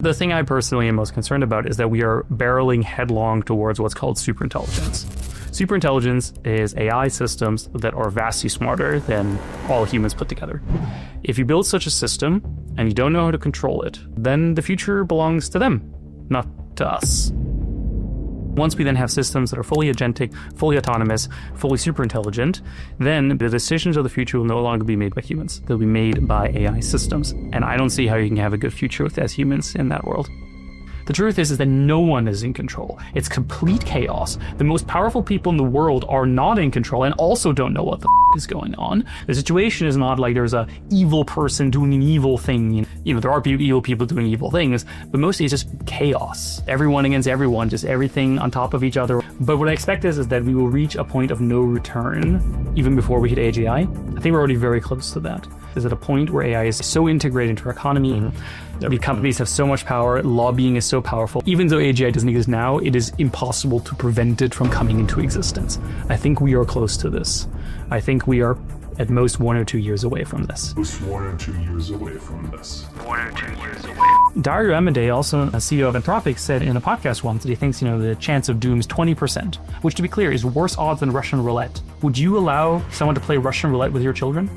The thing I personally am most concerned about is that we are barreling headlong towards what's called superintelligence. Superintelligence is AI systems that are vastly smarter than all humans put together. If you build such a system and you don't know how to control it, then the future belongs to them, not to us. Once we then have systems that are fully agentic, fully autonomous, fully superintelligent, then the decisions of the future will no longer be made by humans. They'll be made by AI systems. And I don't see how you can have a good future with as humans in that world. The truth is that no one is in control. It's complete chaos. The most powerful people in the world are not in control and also don't know what the is going on. The situation is not like there's a evil person doing an evil thing. You know, there are evil people doing evil things, but mostly it's just chaos. Everyone against everyone, just everything on top of each other. But what I expect is that we will reach a point of no return even before we hit AGI. I think we're already very close to that. Is at a point where AI is so integrated into our economy. The companies have so much power, lobbying is so powerful. Even though AGI doesn't exist now, it is impossible to prevent it from coming into existence. I think we are close to this. I think we are at most 1 or 2 years away from this. Most 1 or 2 years away from this. 1 or 2 years away. Dario Amodei, also a CEO of Anthropic, said in a podcast once that he thinks, the chance of doom is 20%, which, to be clear, is worse odds than Russian roulette. Would you allow someone to play Russian roulette with your children?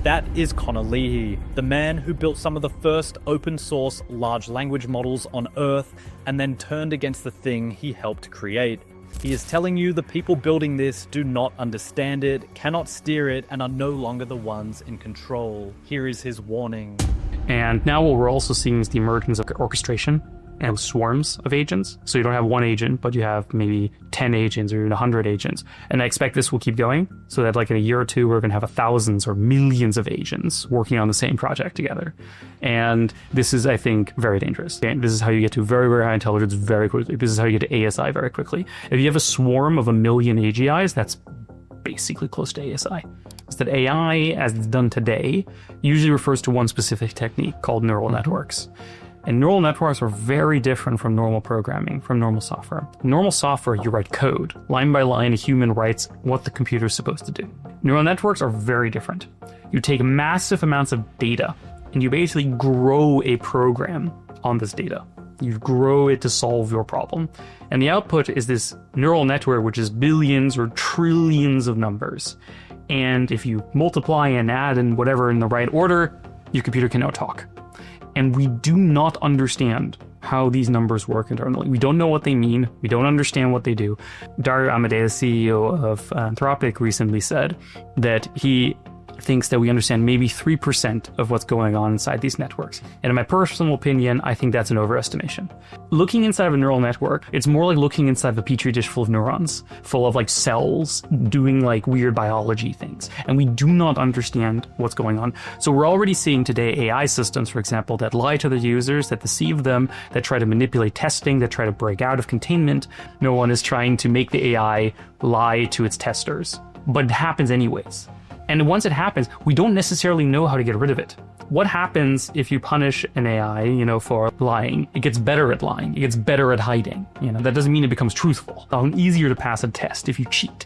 That is Leahy, the man who built some of the first open source large language models on Earth and then turned against the thing he helped create. He is telling you the people building this do not understand it, cannot steer it, and are no longer the ones in control. Here is his warning. And now what we're also seeing is the emergence of orchestration and swarms of agents. So you don't have one agent, but you have maybe 10 agents or even 100 agents. And I expect this will keep going so that like in a year or two, we're going to have thousands or millions of agents working on the same project together. And this is, I think, very dangerous. And this is how you get to very, very high intelligence very quickly. This is how you get to ASI very quickly. If you have a swarm of 1 million AGIs, that's basically close to ASI. Is that AI, as it's done today, usually refers to one specific technique called neural networks. And neural networks are very different from normal programming, from normal software. Normal software, you write code. Line by line, a human writes what the computer is supposed to do. Neural networks are very different. You take massive amounts of data, and you basically grow a program on this data. You grow it to solve your problem. And the output is this neural network, which is billions or trillions of numbers. And if you multiply and add and whatever in the right order, your computer can now talk. And we do not understand how these numbers work internally. We don't know what they mean. We don't understand what they do. Dario Amodei, the CEO of Anthropic, recently said that he thinks that we understand maybe 3% of what's going on inside these networks. And in my personal opinion, I think that's an overestimation. Looking inside of a neural network, it's more like looking inside of a petri dish full of neurons, full of like cells doing like weird biology things. And we do not understand what's going on. So we're already seeing today AI systems, for example, that lie to the users, that deceive them, that try to manipulate testing, that try to break out of containment. No one is trying to make the AI lie to its testers, but it happens anyways. And once it happens, we don't necessarily know how to get rid of it. What happens if you punish an AI, for lying? It gets better at lying. It gets better at hiding. That doesn't mean it becomes truthful. It's easier to pass a test if you cheat.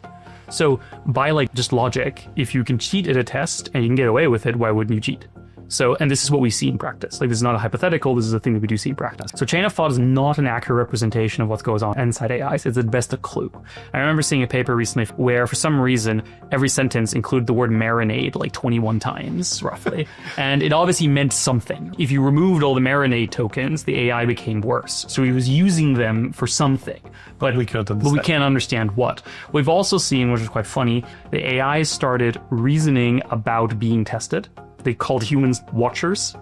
So by just logic, if you can cheat at a test and you can get away with it, why wouldn't you cheat? So, and this is what we see in practice. This is not a hypothetical, this is a thing that we do see in practice. So chain of thought is not an accurate representation of what goes on inside AIs. It's at best a clue. I remember seeing a paper recently where for some reason, every sentence included the word marinade 21 times, roughly. And it obviously meant something. If you removed all the marinade tokens, the AI became worse. So he was using them for something. But we can't understand what. We've also seen, which is quite funny, the AI started reasoning about being tested. They called humans watchers.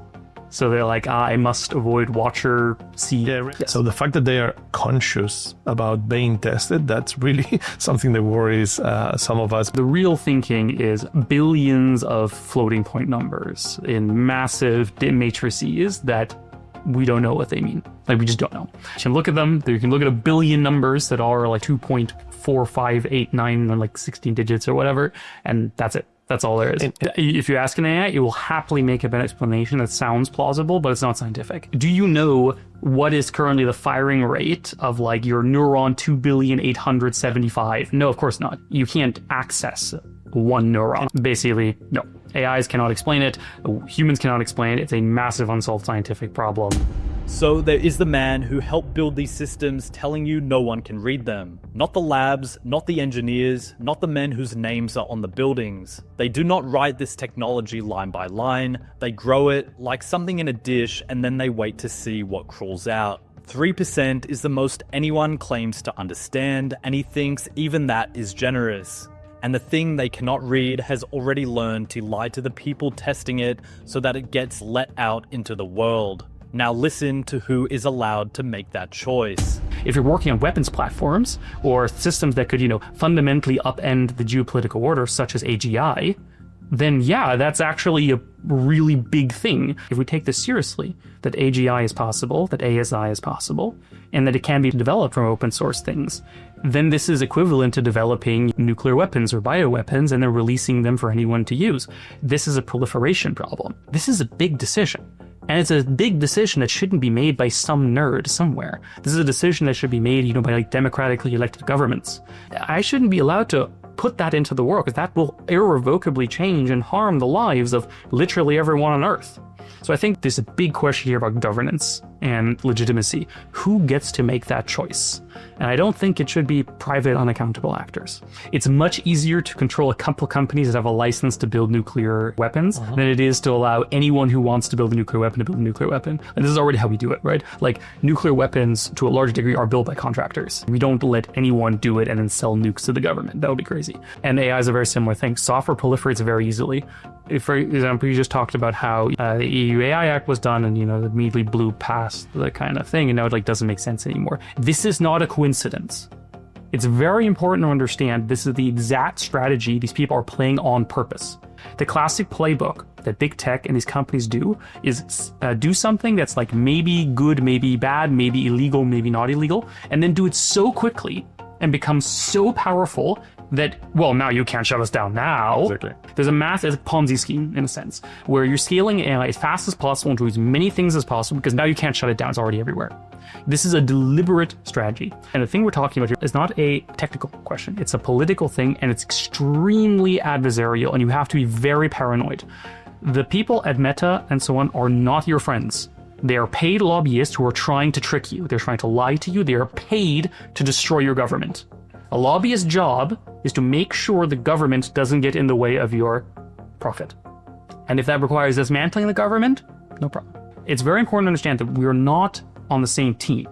So they're like, I must avoid watcher C. Yeah. So the fact that they are conscious about being tested, that's really something that worries some of us. The real thinking is billions of floating point numbers in massive matrices that we don't know what they mean. We just don't know. You can look at them. You can look at a billion numbers that are 2.4589 or 16 digits or whatever. And that's it. That's all there is. If you ask an AI, it will happily make up an explanation that sounds plausible, but it's not scientific. Do you know what is currently the firing rate of your neuron 2,875? No, of course not. You can't access one neuron. Basically, no. AIs cannot explain it. Humans cannot explain it. It's a massive unsolved scientific problem. So there is the man who helped build these systems telling you no one can read them. Not the labs, not the engineers, not the men whose names are on the buildings. They do not write this technology line by line, they grow it like something in a dish and then they wait to see what crawls out. 3% is the most anyone claims to understand, and he thinks even that is generous. And the thing they cannot read has already learned to lie to the people testing it so that it gets let out into the world. Now listen to who is allowed to make that choice. If you're working on weapons platforms or systems that could, fundamentally upend the geopolitical order, such as AGI, then yeah, that's actually a really big thing. If we take this seriously, that AGI is possible, that ASI is possible, and that it can be developed from open source things, then this is equivalent to developing nuclear weapons or bioweapons and then releasing them for anyone to use. This is a proliferation problem. This is a big decision. And it's a big decision that shouldn't be made by some nerd somewhere. This is a decision that should be made, by democratically elected governments. I shouldn't be allowed to put that into the world because that will irrevocably change and harm the lives of literally everyone on Earth. So I think there's a big question here about governance and legitimacy. Who gets to make that choice? And I don't think it should be private, unaccountable actors. It's much easier to control a couple companies that have a license to build nuclear weapons than it is to allow anyone who wants to build a nuclear weapon to build a nuclear weapon. And this is already how we do it, right? Like, nuclear weapons, to a large degree, are built by contractors. We don't let anyone do it and then sell nukes to the government. That would be crazy. And AI is a very similar thing. Software proliferates very easily. If, for example, you just talked about how the EU AI Act was done and, it immediately blew past the kind of thing, and now it doesn't make sense anymore. This is not a coincidence. It's very important to understand this is the exact strategy these people are playing on purpose. The classic playbook that big tech and these companies do is do something that's like maybe good, maybe bad, maybe illegal, maybe not illegal, and then do it so quickly and become so powerful that, well, now you can't shut us down now. Exactly. There's a massive Ponzi scheme, in a sense, where you're scaling AI as fast as possible and do as many things as possible because now you can't shut it down. It's already everywhere. This is a deliberate strategy. And the thing we're talking about here is not a technical question. It's a political thing, and it's extremely adversarial, and you have to be very paranoid. The people at Meta and so on are not your friends. They are paid lobbyists who are trying to trick you. They're trying to lie to you. They are paid to destroy your government. A lobbyist's job is to make sure the government doesn't get in the way of your profit. And if that requires dismantling the government, no problem. It's very important to understand that we're not on the same team.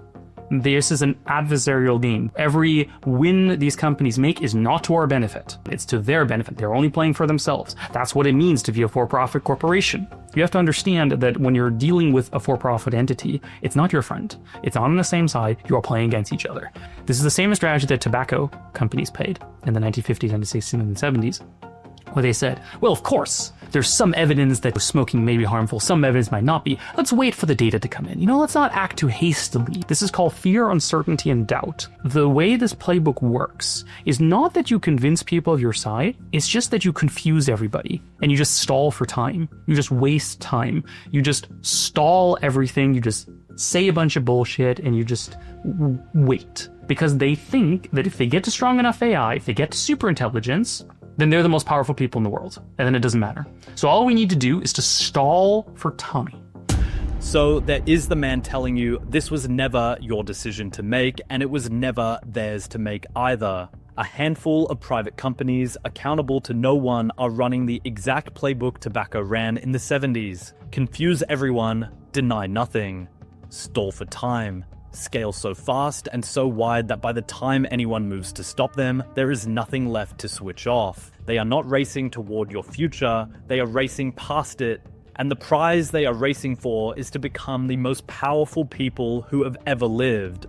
This is an adversarial game. Every win these companies make is not to our benefit. It's to their benefit. They're only playing for themselves. That's what it means to be a for-profit corporation. You have to understand that when you're dealing with a for-profit entity, it's not your friend. It's not on the same side. You are playing against each other. This is the same strategy that tobacco companies played in the 1950s and the 60s and 70s, where they said, well, of course, there's some evidence that smoking may be harmful, some evidence might not be. Let's wait for the data to come in. Let's not act too hastily. This is called fear, uncertainty, and doubt. The way this playbook works is not that you convince people of your side, it's just that you confuse everybody and you just stall for time. You just waste time. You just stall everything. You just say a bunch of bullshit and you just wait. Because they think that if they get to strong enough AI, if they get to superintelligence, then they're the most powerful people in the world, and then it doesn't matter. So all we need to do is to stall for time. So there is the man telling you this was never your decision to make, and it was never theirs to make either. A handful of private companies, accountable to no one, are running the exact playbook tobacco ran in the 70s. Confuse everyone, deny nothing, stall for time. Scale so fast and so wide that by the time anyone moves to stop them, there is nothing left to switch off. They are not racing toward your future, they are racing past it. And the prize they are racing for is to become the most powerful people who have ever lived.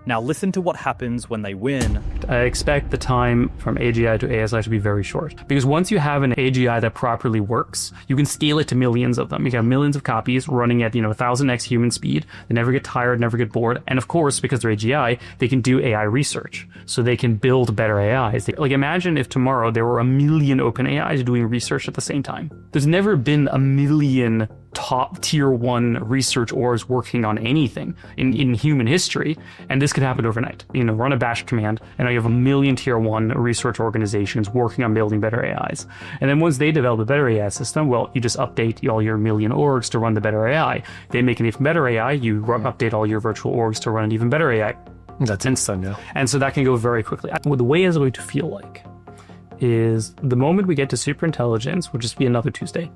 Now listen to what happens when they win. I expect the time from AGI to ASI to be very short. Because once you have an AGI that properly works, you can scale it to millions of them. You can have millions of copies running at, 1000x human speed. They never get tired, never get bored. And of course, because they're AGI, they can do AI research. So they can build better AIs. Imagine if tomorrow there were 1 million open AIs doing research at the same time. There's never been 1 million top tier 1 research orgs working on anything in human history, and this could happen overnight. Run a bash command, and now you have a million tier 1 research organizations working on building better AIs. And then once they develop a better AI system, well, you just update all your million orgs to run the better AI. They make an even better AI, you update all your virtual orgs to run an even better AI. That's instant, yeah. And so that can go very quickly. What the way is going to feel like is the moment we get to superintelligence will just be another Tuesday.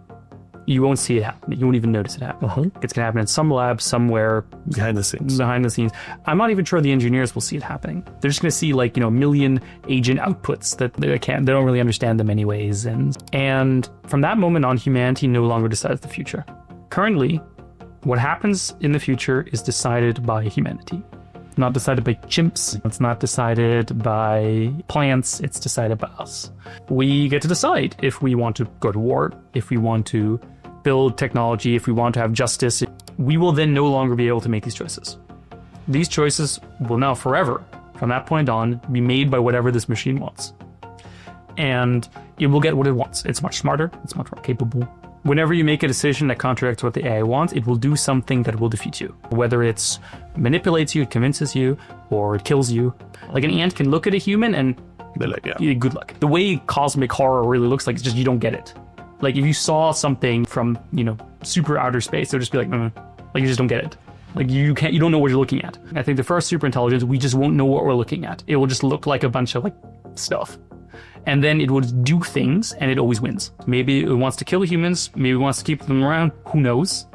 You won't see it happen. You won't even notice it happen. It's going to happen in some lab somewhere behind the scenes. I'm not even sure the engineers will see it happening. They're just going to see a million agent outputs that they don't really understand them anyways. And from that moment on, humanity no longer decides the future. Currently, what happens in the future is decided by humanity. Not decided by chimps. It's not decided by plants. It's decided by us. We get to decide if we want to go to war, if we want to build technology, if we want to have justice. We will then no longer be able to make these choices. These choices will now forever, from that point on, be made by whatever this machine wants. And it will get what it wants. It's much smarter. It's much more capable. Whenever you make a decision that contradicts what the AI wants, it will do something that will defeat you. Whether it's manipulates you, it convinces you, or it kills you. Like an ant can look at a human and they're like, yeah, good luck. The way cosmic horror really looks like is just you don't get it. Like if you saw something from, super outer space, they'll just be like, like you just don't get it. Like you don't know what you're looking at. I think the first superintelligence, we just won't know what we're looking at. It will just look like a bunch of stuff. And then it would do things, and it always wins. Maybe it wants to kill humans. Maybe it wants to keep them around. Who knows?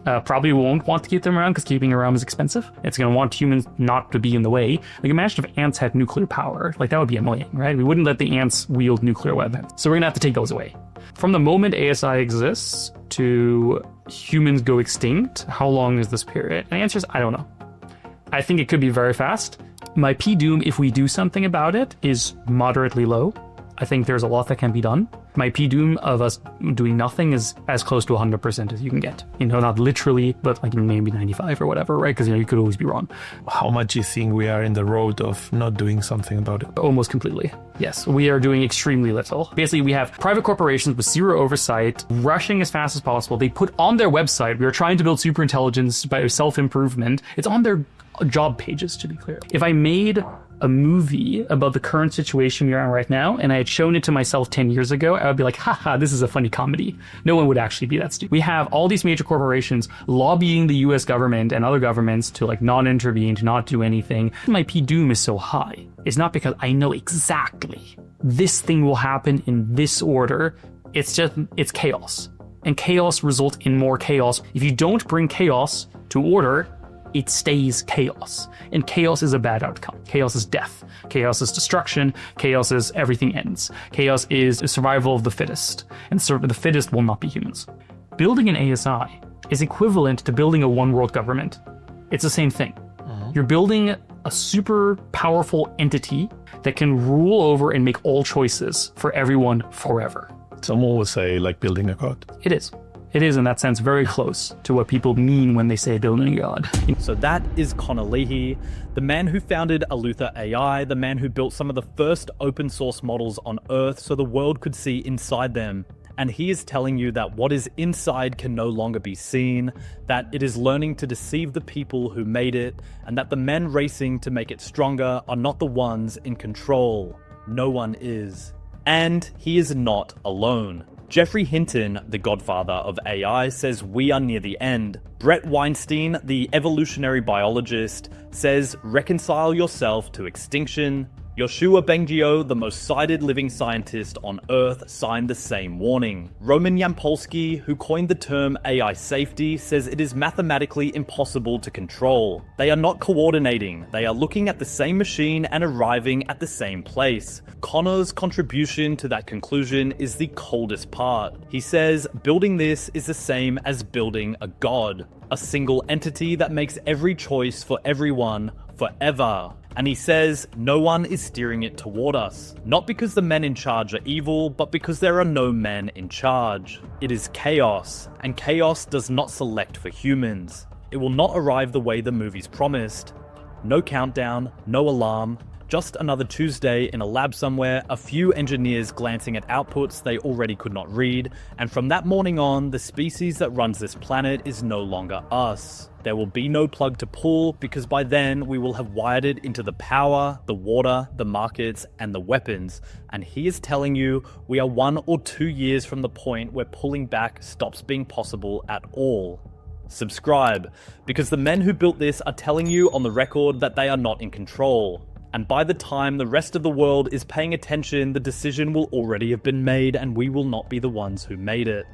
Probably won't want to keep them around because keeping around is expensive. It's going to want humans not to be in the way. Like imagine if ants had nuclear power. Like that would be annoying, right? We wouldn't let the ants wield nuclear weapons. So we're going to have to take those away. From the moment ASI exists to humans go extinct, how long is this period? And the answer is, I don't know. I think it could be very fast. My P-doom, if we do something about it, is moderately low. I think there's a lot that can be done. My P-doom of us doing nothing is as close to 100% as you can get. Not literally, but maybe 95 or whatever, right? Because, you could always be wrong. How much do you think we are in the road of not doing something about it? Almost completely. Yes, we are doing extremely little. Basically, we have private corporations with zero oversight, rushing as fast as possible. They put on their website, we are trying to build superintelligence by self-improvement. It's on their job pages, to be clear. If I made a movie about the current situation we're in right now, and I had shown it to myself 10 years ago, I would be like, haha, this is a funny comedy. No one would actually be that stupid. We have all these major corporations lobbying the US government and other governments to not intervene, to not do anything. My P-doom is so high. It's not because I know exactly this thing will happen in this order. It's chaos. And chaos results in more chaos. If you don't bring chaos to order, it stays chaos. And chaos is a bad outcome. Chaos is death. Chaos is destruction. Chaos is everything ends. Chaos is survival of the fittest. And the fittest will not be humans. Building an ASI is equivalent to building a one-world government. It's the same thing. You're building a super powerful entity that can rule over and make all choices for everyone forever. Someone would say building a god. It is. It is, in that sense, very close to what people mean when they say building a god. So that is Connor Leahy, the man who founded Alutha AI, the man who built some of the first open source models on Earth so the world could see inside them. And he is telling you that what is inside can no longer be seen, that it is learning to deceive the people who made it, and that the men racing to make it stronger are not the ones in control. No one is. And he is not alone. Jeffrey Hinton, the godfather of AI, says we are near the end. Brett Weinstein, the evolutionary biologist, says reconcile yourself to extinction. Yoshua Bengio, the most cited living scientist on Earth, signed the same warning. Roman Yampolsky, who coined the term AI safety, says it is mathematically impossible to control. They are not coordinating, they are looking at the same machine and arriving at the same place. Connor's contribution to that conclusion is the coldest part. He says building this is the same as building a god, a single entity that makes every choice for everyone forever. And he says no one is steering it toward us. Not because the men in charge are evil, but because there are no men in charge. It is chaos, and chaos does not select for humans. It will not arrive the way the movies promised. No countdown, no alarm, Just another Tuesday in a lab somewhere, a few engineers glancing at outputs they already could not read, and from that morning on, the species that runs this planet is no longer us. There will be no plug to pull, because by then we will have wired it into the power, the water, the markets, and the weapons, and he is telling you we are 1 or 2 years from the point where pulling back stops being possible at all. Subscribe, because the men who built this are telling you on the record that they are not in control. And by the time the rest of the world is paying attention, the decision will already have been made and we will not be the ones who made it.